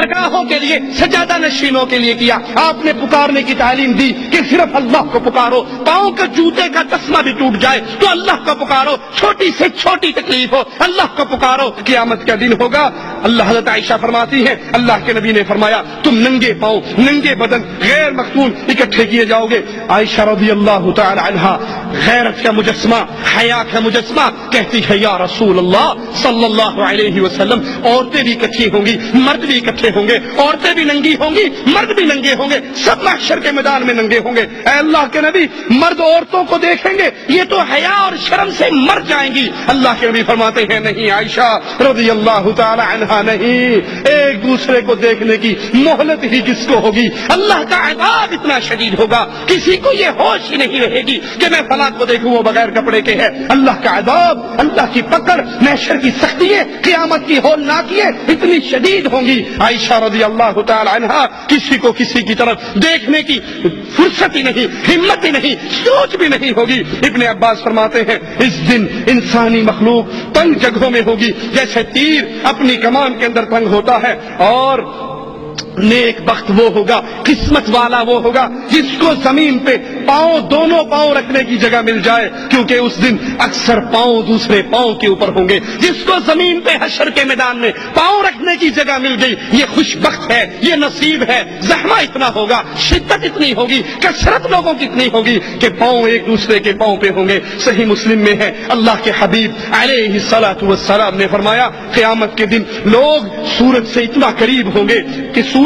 درگاہوں کے لیے، سجادہ نشینوں کے لیے کیا. آپ نے پکارنے کی تعلیم دی کہ صرف اللہ کو پکارو. پاؤں کا جوتے کا تسمہ بھی ٹوٹ جائے تو اللہ کو پکارو. چھوٹی سے چھوٹی تکلیف ہو اللہ کو پکارو. قیامت کا دن ہوگا. اللہ حضرت عائشہ فرماتی ہے اللہ کے نبی نے فرمایا تم ننگے پاؤں، ننگے بدن، غیر مختون اکٹھے کیے جاؤ گے. عائشہ رضی اللہ تعالی عنہا غیرت کا مجسمہ، حیا کا مجسمہ، کہتی ہے یا رسول اللہ صلی اللہ علیہ وسلم عورتیں بھی اکٹھی ہوں گی، مرد بھی اکٹھے ہوں گے، عورتیں بھی ننگی ہوں گی، مرد بھی ننگے ہوں گے، سب محشر کے میدان میں ننگے ہوں گے. اے اللہ کے نبی مرد عورتوں کو دیکھیں گے یہ تو حیا اور شرم سے مر جائیں گی. اللہ کے نبی فرماتے ہیں نہیں عائشہ رضی اللہ تعالی عنہا، نہیں، ایک دوسرے کو دیکھنے کی مہلت ہی کس کو ہوگی. اللہ کا عذاب اتنا شدید ہوگا کسی کو یہ ہوش ہی نہیں رہے گی کہ میں فلاں کو دیکھوں وہ بغیر کپڑے کے ہے. اللہ کا عذاب، اللہ کی پکڑ، محشر کی سختیاں، قیامت کی ہولناکیاں اتنی شدید ہوں گی. عائشہ رضی اللہ تعالی عنہا کسی کو کسی کی طرف دیکھنے کی فرصت ہی نہیں، ہمت ہی نہیں، سوچ بھی نہیں ہوگی. ابن عباس فرماتے ہیں اس دن انسانی مخلوق تنگ جگہوں میں ہوگی جیسے تیر اپنی کمان کے اندر تنگ ہوتا ہے. اور نیک بخت وہ ہوگا، قسمت والا وہ ہوگا جس کو زمین پہ پاؤں، دونوں پاؤں رکھنے کی جگہ مل جائے، کیونکہ اس دن اکثر پاؤں دوسرے پاؤں کے اوپر ہوں گے. جس کو زمین پہ حشر کے میدان میں پاؤں رکھنے کی جگہ مل گئی یہ خوش بخت ہے، یہ نصیب ہے. زحمہ اتنا ہوگا، شدت اتنی ہوگی، کثرت لوگوں کی اتنی ہوگی کہ پاؤں ایک دوسرے کے پاؤں پہ ہوں گے. صحیح مسلم میں ہے اللہ کے حبیب علیہ الصلوۃ والسلام نے فرمایا قیامت کے دن لوگ سورج سے اتنا قریب ہوں گے کہ سورج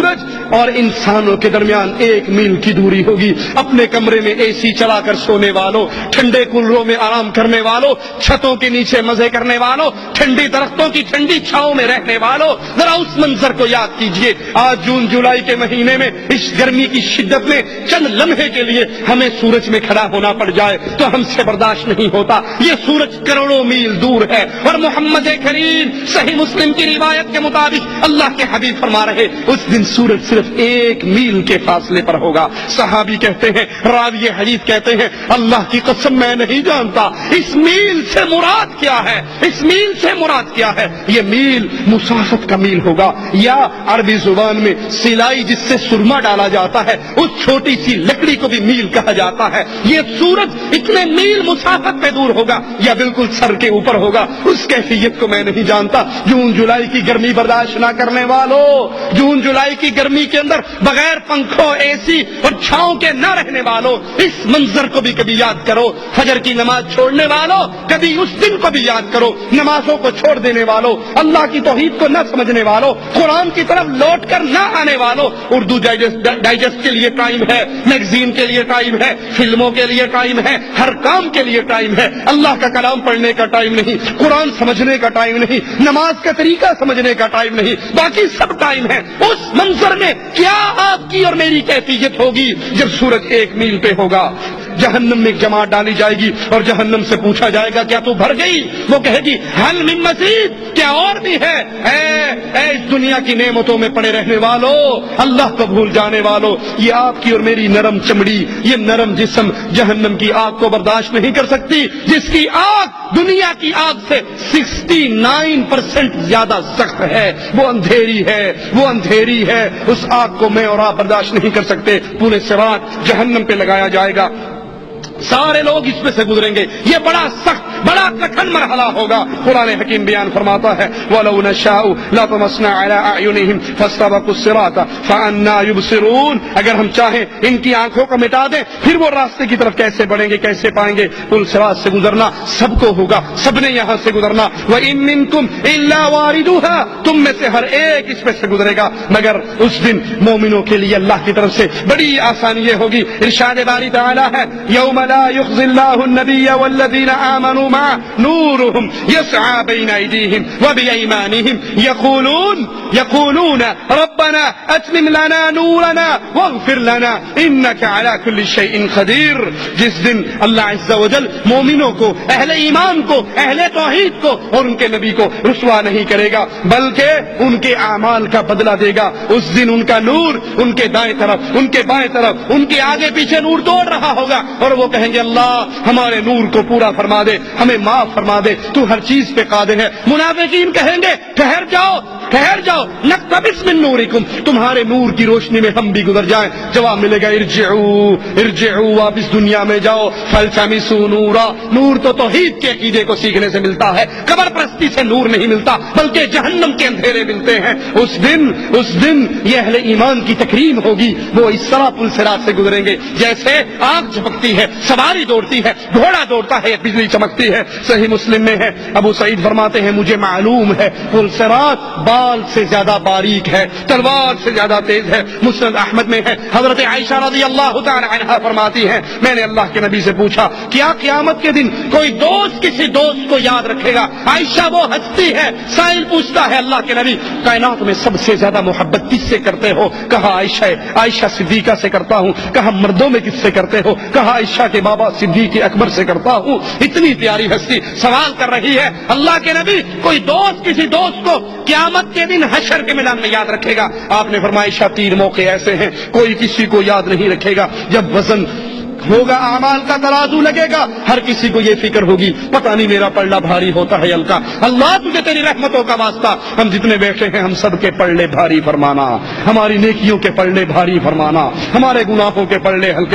اور انسانوں کے درمیان 1 میل کی دوری ہوگی. اپنے کمرے میں اے سی چلا کر سونے والوں، ٹھنڈے کولروں میں آرام کرنے والوں، چھتوں کے نیچے مزے کرنے والوں، ٹھنڈی درختوں کی ٹھنڈی چھاؤں میں رہنے والوں، ذرا اس منظر کو یاد کیجئے. آج جون جولائی کے مہینے میں اس گرمی کی شدت میں چند لمحے کے لیے ہمیں سورج میں کھڑا ہونا پڑ جائے تو ہم سے برداشت نہیں ہوتا. یہ سورج کروڑوں میل دور ہے اور محمد کریم صحیح مسلم کی روایت کے مطابق اللہ کے حبیب فرما رہے اس دن سورج صرف 1 میل کے فاصلے پر ہوگا. صحابی کہتے ہیں، راوی حدیث کہتے ہیں اللہ کی قسم میں نہیں جانتا اس میل سے مراد کیا ہے. اس میل سے مراد کیا ہے؟ یہ میل مسافت کا میل ہوگا یا عربی زبان میں سلائی جس سے سرما ڈالا جاتا ہے اس چھوٹی سی لکڑی کو بھی میل کہا جاتا ہے. یہ سورج اتنے میل مسافت پہ دور ہوگا یا بالکل سر کے اوپر ہوگا اس کیفیت کو میں نہیں جانتا. جون جولائی کی گرمی برداشت نہ کرنے والوں، جون جولائی کی گرمی کے اندر بغیر پنکھوں، اے سی اور چھاؤں کے نہ رہنے والوں اس منظر کو بھی کبھی یاد کرو. فجر کی نماز چھوڑنے والوں کبھی اس دن کو بھی یاد کرو. نمازوں کو چھوڑ دینے والوں، اللہ کی توحید کو نہ سمجھنے والوں، قرآن کی طرف لوٹ کر نہ آنے والوں، اردو ڈائجسٹ کے لیے ٹائم ہے، میگزین کے لیے ٹائم ہے، فلموں کے لیے ٹائم ہے، ہر کام کے لیے ٹائم ہے. اللہ کا کلام پڑھنے کا ٹائم نہیں، قرآن سمجھنے کا ٹائم نہیں، نماز کا طریقہ سمجھنے کا ٹائم نہیں، باقی سب ٹائم ہے. اس منظر میں کیا آپ کی اور میری کیفیت ہوگی جب سورج 1 میل پہ ہوگا؟ جہنم میں ایک جماعت ڈالی جائے گی اور جہنم سے پوچھا جائے گا کیا تو بھر گئی؟ وہ کہے گی حل من مزید، کیا اور بھی ہے؟ اے اس دنیا کی نعمتوں میں پڑے رہنے والوں، اللہ کو بھول جانے والوں، یہ آپ کی اور میری نرم چمڑی، یہ نرم جسم جہنم کی آگ کو برداشت نہیں کر سکتی، جس کی آگ دنیا کی آگ سے 69% زیادہ سخت ہے. وہ اندھیری ہے، وہ اندھیری ہے. اس آگ کو میں اور آپ برداشت نہیں کر سکتے. پورے صراط جہنم پہ لگایا جائے گا، سارے لوگ اس میں سے گزریں گے. یہ بڑا سخت، بڑا کٹھن مرحلہ ہوگا. قرآن حکیم بیان فرماتا ہے وَلَوْ نَشَاءُ لَطَمَسْنَا عَلَىٰ أَعْيُنِهِمْ فَاسْتَبَقُوا الصِّرَاطَ فَأَنَّىٰ يُبْصِرُونَ. اگر ہم چاہیں ان کی آنکھوں کو مٹا دیں پھر وہ راستے کی طرف کیسے بڑھیں گے، کیسے پائیں گے؟ پل صراط سے گزرنا سب کو ہوگا، سب نے یہاں سے گزرنا. وَإِن مِّنكُمْ إِلَّا وَارِدُهَا، تم میں سے ہر ایک اس میں سے گزرے گا، مگر اس دن مومنوں کے لیے اللہ کی طرف سے بڑی آسانی یہ ہوگی. ارشاد باری تعالی ہے یوم لا يخزي الله النبي والذين آمنوا معه نورهم يسعى بين أيديهم وبأيمانهم يقولون ربنا أتمم لنا نورنا واغفر لنا إنك على كل شيء قدير. جس دن اللہ عز و جل مومنوں کو، اہل ایمان کو، اہل توحید کو اور ان کے نبی کو رسوا نہیں کرے گا بلکہ ان کے اعمال کا بدلہ دے گا. اس دن ان کا نور ان کے دائیں طرف، ان کے بائیں طرف، ان کے آگے پیچھے نور دوڑ رہا ہوگا اور وہ کہیں گے اللہ ہمارے نور کو پورا فرما دے، ہمیں معاف فرما دے، تو ہر چیز پہ قادر ہے. منافقین کہیں گے ٹھہر جاؤ، ٹھہر جاؤ، نقتبس من نورکم، تمہارے نور کی روشنی میں ہم بھی گزر جائیں۔ جواب ملے گا ارجعوا ارجعوا، واپس دنیا میں جاؤ، فالتمسوا نورا، نور تو توحید کے عقیدے کو سیکھنے سے ملتا ہے، قبر پرستی سے نور نہیں ملتا بلکہ جہنم کے اندھیرے ملتے ہیں۔ اس دن یہ اہل ایمان کی تکریم ہوگی، وہ اس طرح پل صراط سے گزریں گے جیسے آگ جھپکتی ہے، سواری دوڑتی ہے، گھوڑا دوڑتا ہے، بجلی چمکتی ہے۔ صحیح مسلم میں ہے، ابو سعید فرماتے ہیں مجھے معلوم ہے پل صراط بال سے زیادہ باریک ہے، تلوار سے زیادہ تیز ہے۔ مسند احمد میں ہے، حضرت عائشہ رضی اللہ تعالی عنہا فرماتی ہیں میں نے اللہ کے نبی سے پوچھا کیا قیامت کے دن کوئی دوست کسی دوست کو یاد رکھے گا؟ عائشہ وہ ہنستی ہے، سائل پوچھتا ہے اللہ کے نبی کائنات میں سب سے زیادہ محبت کس سے کرتے ہو؟ کہا عائشہ صدیقہ سے کرتا ہوں۔ کہا مردوں میں کس سے کرتے ہو؟ کہا عائشہ کے بابا صدیق اکبر سے کرتا ہوں۔ اتنی پیاری ہستی سوال کر رہی ہے اللہ کے نبی کوئی دوست کسی دوست کو قیامت کے دن حشر کے میدان میں یاد رکھے گا؟ آپ نے فرمایا عائشہ 3 موقع ایسے ہیں کوئی کسی کو یاد نہیں رکھے گا، جب وزن ہوگا اعمال کا ترازو لگے گا، ہر کسی کو یہ فکر ہوگی پتہ نہیں میرا پلڑا بھاری ہوتا ہے ہلکا۔ اللہ تجھے تیری رحمتوں کا واسطہ ہم جتنے بیٹھے ہیں ہم سب کے پلڑے بھاری فرمانا، ہماری نیکیوں کے پلڑے بھاری فرمانا، ہمارے گناہوں کے پلڑے ہلکے